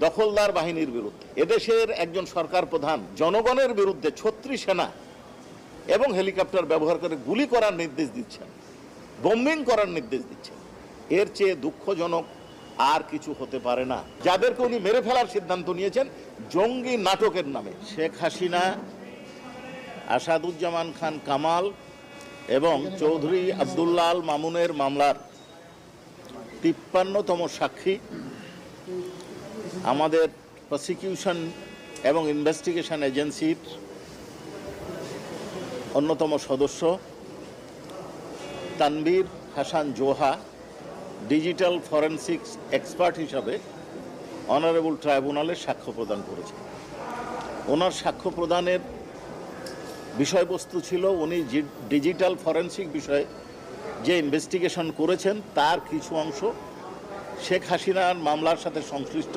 দখলদার বাহিনীর বিরুদ্ধে এদেশের একজন সরকার প্রধান জনগণের বিরুদ্ধে ছত্রি সেনা এবং হেলিকপ্টার ব্যবহার করে গুলি করার নির্দেশ দিচ্ছেন, বোম্বিং করার নির্দেশ দিচ্ছেন, এর চেয়ে দুঃখজনক আর কিছু হতে পারে না। যাদেরকে উনি মেরে ফেলার সিদ্ধান্ত নিয়েছেন জঙ্গি নাটকের নামে, শেখ হাসিনা, আসাদুজ্জামান খান কামাল এবং চৌধুরী আব্দুল্লাহ আল মামুনের মামলার 53তম সাক্ষী, আমাদের প্রসিকিউশন এবং ইনভেস্টিগেশন এজেন্সির অন্যতম সদস্য Tanvir Hasan Zoha digital forensics expert হিসাবে অনারেবল ট্রাইব্যুনালে সাক্ষ্য প্রদান করেছেন। ওনার সাক্ষ্য প্রদানের বিষয়বস্তু ছিল উনি ডিজিটাল ফরেনসিক বিষয়ে যে ইনভেস্টিগেশন করেছেন তার কিছু অংশ শেখ হাসিনার মামলার সাথে সংশ্লিষ্ট